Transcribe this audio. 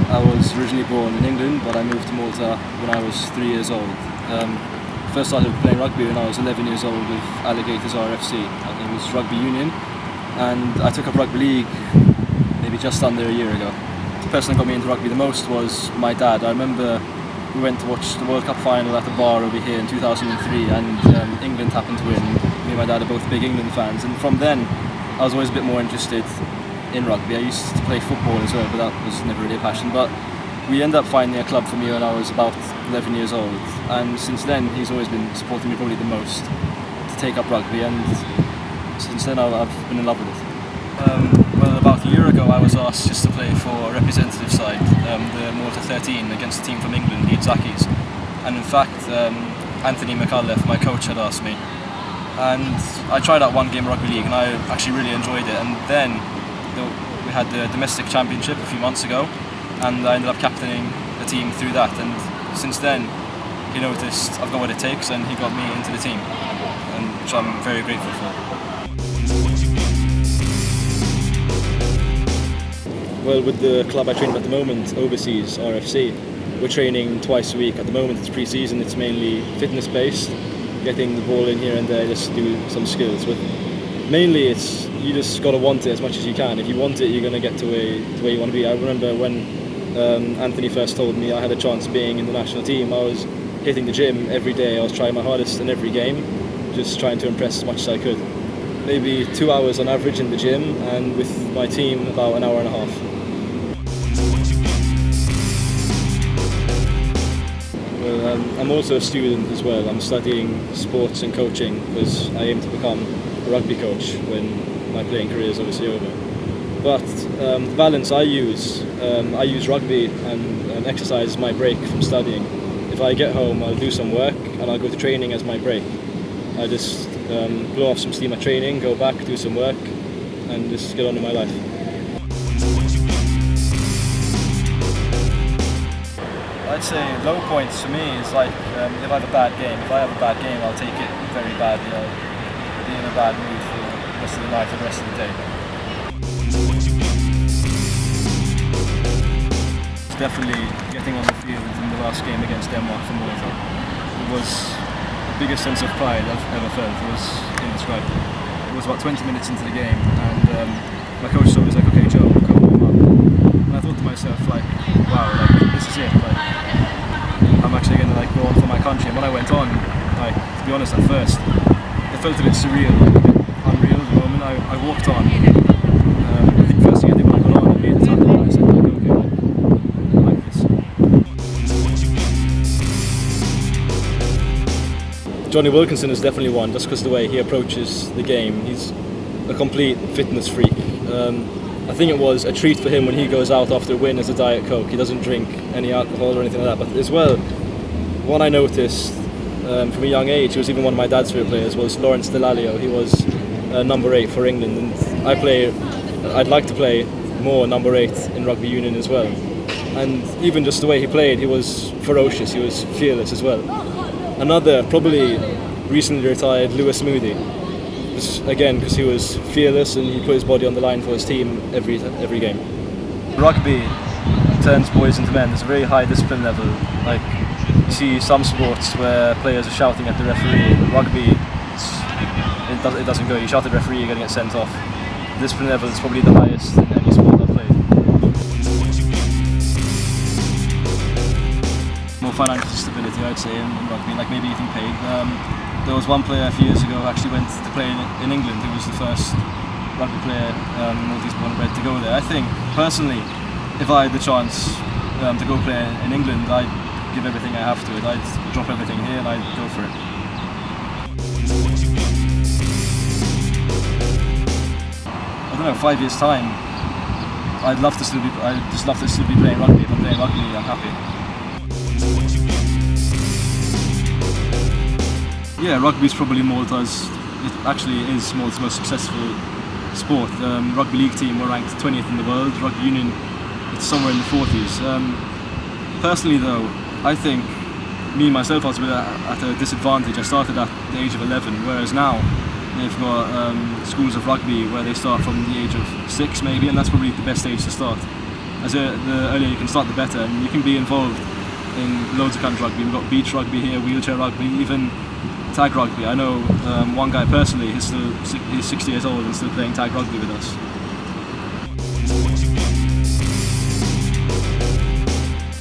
I was originally born in England, but I moved to Malta when I was 3 years old. First started playing rugby when I was 11 years old with Overseas RFC. I think it was Rugby Union, and I took up Rugby League maybe just under a year ago. The person that got me into rugby the most was my dad. I remember we went to watch the World Cup final at a bar over here in 2003, and England happened to win. Me and my dad are both big England fans, and from then I was always a bit more interested in rugby. I used to play football as well, but that was never really a passion. But we ended up finding a club for me when I was about 11 years old, and since then he's always been supporting me probably the most to take up rugby, and since then I've been in love with it. Well, about a year ago I was asked just to play for a representative side, the Malta 13, against a team from England, the Zackies. And in fact, Anthony McAuliffe, my coach, had asked me. And I tried out one game of Rugby League and I actually really enjoyed it. And then we had the domestic championship a few months ago, and I ended up captaining the team through that. And since then, he noticed I've got what it takes, and he got me into the team, and which I'm very grateful for. Well, with the club I train with at the moment, Overseas RFC, we're training twice a week. At the moment it's pre-season, it's mainly fitness based, getting the ball in here and there just to do some skills. But mainly it's, you just got to want it as much as you can. If you want it, you're going to get to where you want to be. I remember when Anthony first told me I had a chance of being in the national team, I was hitting the gym every day. I was trying my hardest in every game, just trying to impress as much as I could. Maybe 2 hours on average in the gym, and with my team about an hour and a half. Well, I'm also a student as well. I'm studying sports and coaching because I aim to become a rugby coach when my playing career is obviously over. But the balance I use rugby and exercise as my break from studying. If I get home, I'll do some work and I'll go to training as my break. I just blow off some steam at training, go back, do some work, and just get on with my life. I'd say low points for me is like if I have a bad game. If I have a bad game, I'll take it very badly. I'll be in a bad mood for the rest of the night or the rest of the day. It's definitely getting on the field in the last game against Denmark for Malta. It was the biggest sense of pride I've ever felt. It was indescribable. It was about 20 minutes into the game, and my coach was like, "Okay, Joe, go warm up." And I thought to myself, like, wow, like this is it. Like, I'm actually going to like go on for my country. And when I went on, like, to be honest, at first, it felt a bit surreal, like a bit unreal at the moment. I walked on. I think first thing I did when I got on, I made a tackle, and I said, like, okay, I like this. Johnny Wilkinson is definitely one, just because the way he approaches the game. He's a complete fitness freak. I think it was a treat for him when he goes out after a win as a Diet Coke. He doesn't drink any alcohol or anything like that. But as well, what I noticed from a young age, he was even one of my dad's favourite players, was Lawrence Delalio. He was number 8 for England, and I'd like to play more number 8 in Rugby Union as well. And even just the way he played, he was ferocious, he was fearless as well. Another, probably recently retired, Lewis Moody. Again, because he was fearless and he put his body on the line for his team every game. Rugby turns boys into men. There's a very high discipline level. Like, you see some sports where players are shouting at the referee. Rugby, it doesn't go. You shout at the referee, you're going to get sent off. The discipline level is probably the highest in any sport I've played. More financial stability, I'd say, in rugby, like maybe getting paid. There was one player a few years ago who actually went to play in England. He was the first rugby player, Maltese born and bred, to go there. I think, personally, if I had the chance to go play in England, I'd give everything I have to it. I'd drop everything here and I'd go for it. I don't know, 5 years' time, I'd just love to still be playing rugby. If I'm playing rugby, I'm happy. Yeah, rugby is probably Malta's, it actually is Malta's most successful sport. Rugby League team were ranked 20th in the world, Rugby Union, it's somewhere in the 40s. Personally though, I think me myself, I was a bit at a disadvantage. I started at the age of 11, whereas now They've got schools of rugby where they start from the age of 6 maybe, and that's probably the best age to start. The earlier you can start, the better, and you can be involved in loads of kinds of rugby. We've got beach rugby here, wheelchair rugby, even tag rugby. I know one guy personally, he's 60 years old and still playing tag rugby with us.